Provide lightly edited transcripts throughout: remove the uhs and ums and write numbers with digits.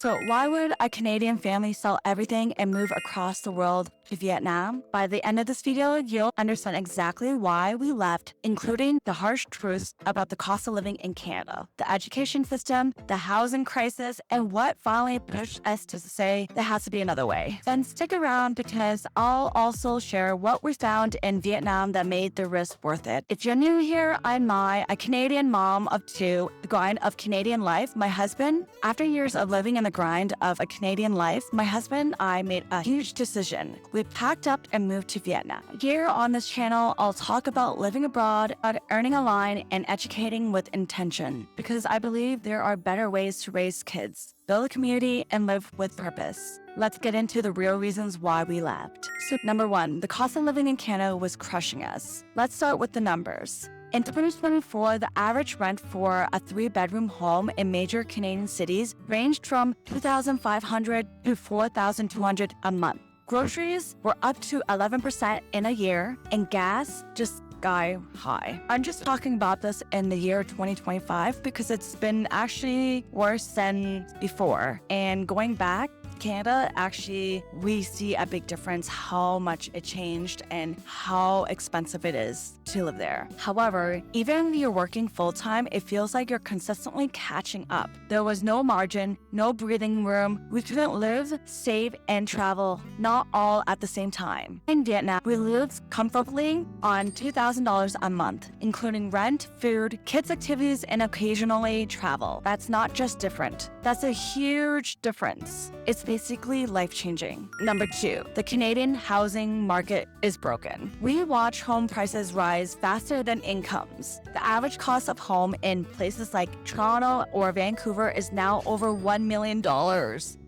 So why would a Canadian family sell everything and move across the world to Vietnam? By the end of this video, you'll understand exactly why we left, including the harsh truths about the cost of living in Canada, the education system, the housing crisis, and what finally pushed us to say there has to be another way. Then stick around because I'll also share what we found in Vietnam that made the risk worth it. If you're new here, I'm Mai, a Canadian mom of two, the grind of Canadian life. My husband, after years of living in the grind of a Canadian life, my husband and I made a huge decision. We packed up and moved to Vietnam. Here on this channel, I'll talk about living abroad, earning a line, and educating with intention, because I believe there are better ways to raise kids, build a community, and live with purpose. Let's get into the real reasons why we left. So number one, the cost of living in Canada was crushing us. Let's start with the numbers. In 2024, the average rent for a 3-bedroom home in major Canadian cities ranged from $2,500 to $4,200 a month. Groceries were up to 11% in a year, and gas just sky high. I'm just talking about this in the year 2025 because it's been actually worse than before. And going back, Canada, actually, we see a big difference how much it changed and how expensive it is to live there. However, even if you're working full-time, it feels like you're consistently catching up. There was no margin, no breathing room. We couldn't live, save, and travel, not all at the same time. In Vietnam, we lived comfortably on $2,000 a month, including rent, food, kids' activities, and occasionally travel. That's not just different. That's a huge difference. It's basically life-changing. Number two, the Canadian housing market is broken. We watch home prices rise faster than incomes. The average cost of home in places like Toronto or Vancouver is now over $1 million.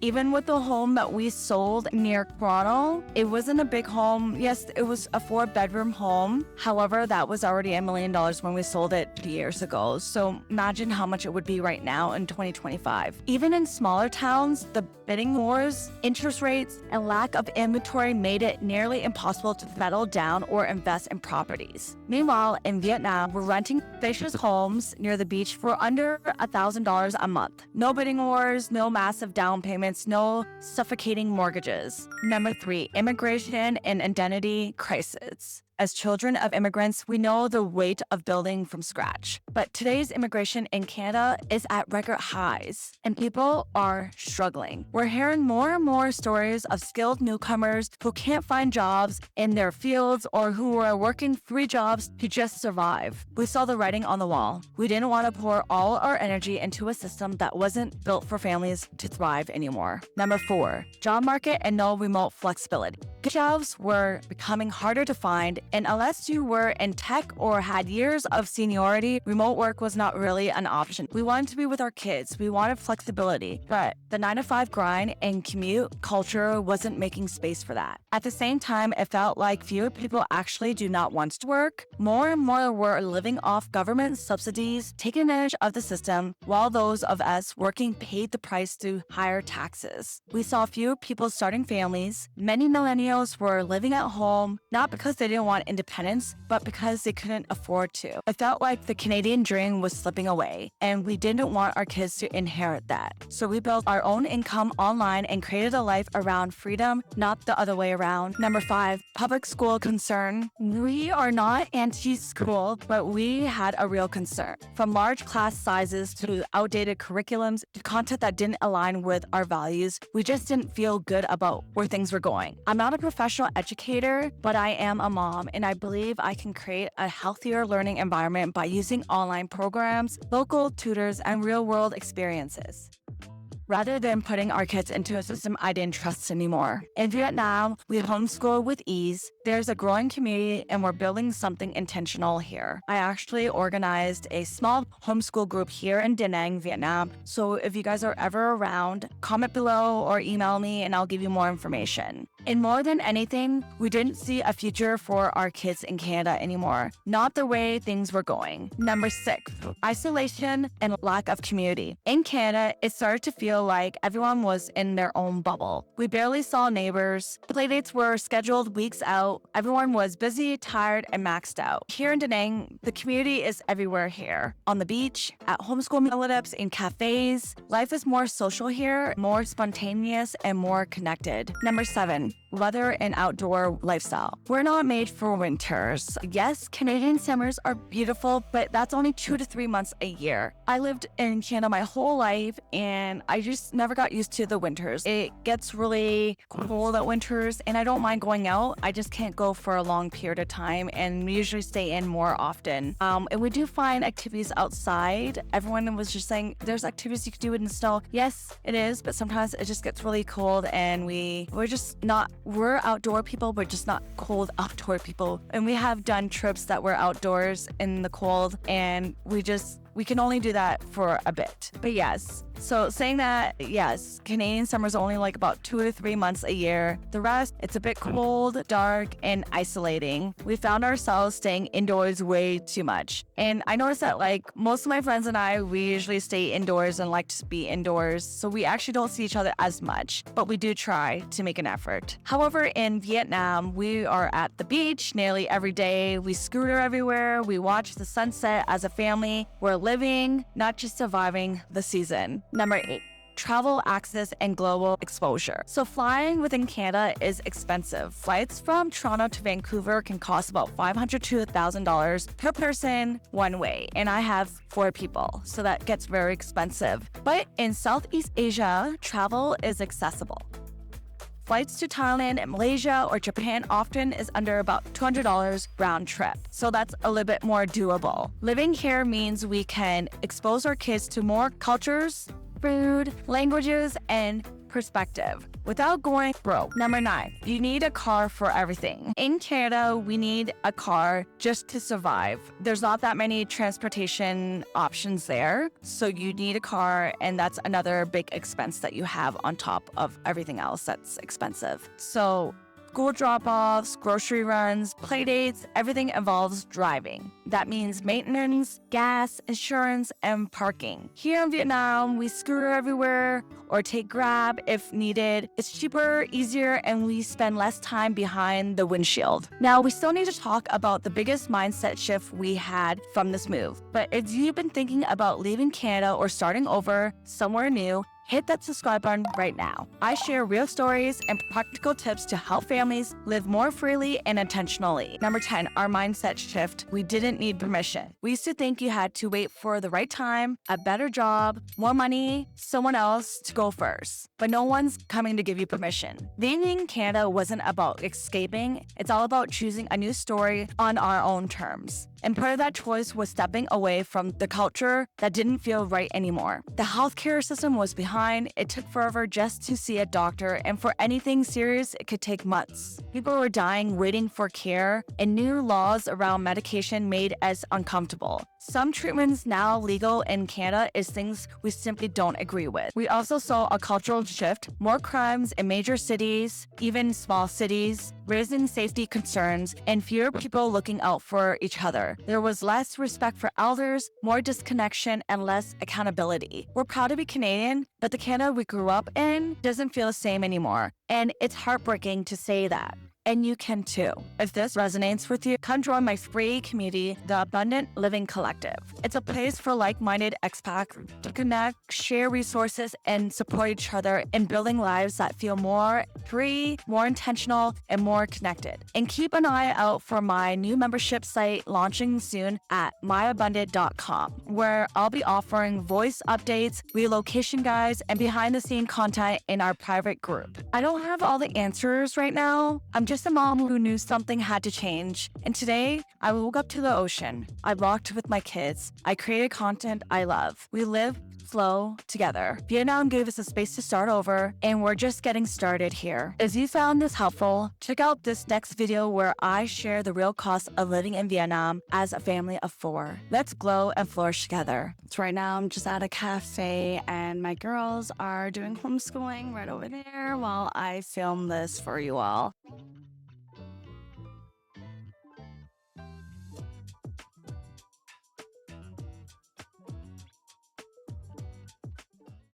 Even with the home that we sold near Toronto, it wasn't a big home. Yes, it was a 4-bedroom home. However, that was already $1 million when we sold it 2 years ago. So imagine how much it would be right now in 2025. Even in smaller towns, the bidding wars, interest rates, and lack of inventory made it nearly impossible to settle down or invest in properties. Meanwhile, in Vietnam, we're renting spacious homes near the beach for under $1,000 a month. No bidding wars, no massive down payments, no suffocating mortgages. Number three, immigration and identity crisis. As children of immigrants, we know the weight of building from scratch. But today's immigration in Canada is at record highs, and people are struggling. We're hearing more and more stories of skilled newcomers who can't find jobs in their fields or who are working 3 jobs to just survive. We saw the writing on the wall. We didn't want to pour all our energy into a system that wasn't built for families to thrive anymore. Number 4, job market and no remote flexibility. Good jobs were becoming harder to find, and unless you were in tech or had years of seniority, remote work was not really an option. We wanted to be with our kids. We wanted flexibility, but the 9-to-5 grind and commute culture wasn't making space for that. At the same time, it felt like fewer people actually do not want to work. More and more were living off government subsidies, taking advantage of the system, while those of us working paid the price through higher taxes. We saw fewer people starting families. Many millennials were living at home, not because they didn't want independence, but because they couldn't afford to. It felt like the Canadian dream was slipping away, and we didn't want our kids to inherit that. So we built our own income online and created a life around freedom, not the other way around. Number 5, public school concern. We are not anti-school, but we had a real concern. From large class sizes to outdated curriculums to content that didn't align with our values, we just didn't feel good about where things were going. I'm not a professional educator, but I am a mom, and I believe I can create a healthier learning environment by using online programs, local tutors, and real-world experiences, rather than putting our kids into a system I didn't trust anymore. In Vietnam, we homeschool with ease. There's a growing community, and we're building something intentional here. I actually organized a small homeschool group here in Da Nang, Vietnam. So if you guys are ever around, comment below or email me and I'll give you more information. And more than anything, we didn't see a future for our kids in Canada anymore. Not the way things were going. Number 6, isolation and lack of community. In Canada, it started to feel like everyone was in their own bubble. We barely saw neighbors. Playdates were scheduled weeks out. Everyone was busy, tired, and maxed out. Here in Da Nang, the community is everywhere here. On the beach, at homeschool meetups, in cafes. Life is more social here, more spontaneous, and more connected. Number 7, weather and outdoor lifestyle. We're not made for winters. Yes, Canadian summers are beautiful, but that's only 2 to 3 months a year. I lived in Canada my whole life, and I just never got used to the winters. It gets really cold at winters, and I don't mind going out. I just can't go for a long period of time, and we usually stay in more often. And we do find activities outside. Everyone was just saying there's activities you can do in the snow. Yes, it is, but sometimes it just gets really cold, and we're outdoor people, but just not cold outdoor people. And we have done trips that were outdoors in the cold, and we can only do that for a bit. But yes, so saying that, yes, Canadian summer's only like about 2 to 3 months a year. The rest, it's a bit cold, dark, and isolating. We found ourselves staying indoors way too much. And I noticed that like most of my friends and I, we usually stay indoors and like to be indoors. So we actually don't see each other as much, but we do try to make an effort. However, in Vietnam, we are at the beach nearly every day. We scooter everywhere. We watch the sunset as a family. We're living, not just surviving the season. Number 8, travel access and global exposure. So flying within Canada is expensive. Flights from Toronto to Vancouver can cost about $500 to $1,000 per person one way. And I have 4 people, so that gets very expensive. But in Southeast Asia, travel is accessible. Flights to Thailand and Malaysia or Japan often is under about $200 round trip. So that's a little bit more doable. Living here means we can expose our kids to more cultures, food, languages, and perspective without going broke. Number 9, you need a car for everything. In Canada, we need a car just to survive. There's not that many transportation options there, so you need a car, and that's another big expense that you have on top of everything else that's expensive. So school drop-offs, grocery runs, playdates, everything involves driving. That means maintenance, gas, insurance, and parking. Here in Vietnam, we scooter everywhere or take Grab if needed. It's cheaper, easier, and we spend less time behind the windshield. Now, we still need to talk about the biggest mindset shift we had from this move. But if you've been thinking about leaving Canada or starting over somewhere new, hit that subscribe button right now. I share real stories and practical tips to help families live more freely and intentionally. Number 10, our mindset shift. We didn't need permission. We used to think you had to wait for the right time, a better job, more money, someone else to go first. But no one's coming to give you permission. Leaving in Canada wasn't about escaping. It's all about choosing a new story on our own terms. And part of that choice was stepping away from the culture that didn't feel right anymore. The healthcare system was behind. It took forever just to see a doctor, and for anything serious, it could take months. People were dying waiting for care, and new laws around medication made us uncomfortable. Some treatments now legal in Canada is things we simply don't agree with. We also saw a cultural shift, more crimes in major cities, even small cities, raising safety concerns, and fewer people looking out for each other. There was less respect for elders, more disconnection, and less accountability. We're proud to be Canadian, but the Canada we grew up in doesn't feel the same anymore. And it's heartbreaking to say that. And you can too. If this resonates with you, come join my free community, the Abundant Living Collective. It's a place for like-minded expats to connect, share resources, and support each other in building lives that feel more free, more intentional, and more connected. And keep an eye out for my new membership site launching soon at myabundant.com, where I'll be offering voice updates, relocation guides, and behind-the-scenes content in our private group. I don't have all the answers right now. I'm just a mom who knew something had to change. And today, I woke up to the ocean. I walked with my kids. I created content I love. We live flow together. Vietnam gave us a space to start over, and we're just getting started here. If you found this helpful, check out this next video where I share the real cost of living in Vietnam as a family of 4. Let's glow and flourish together. So right now I'm just at a cafe and my girls are doing homeschooling right over there while I film this for you all.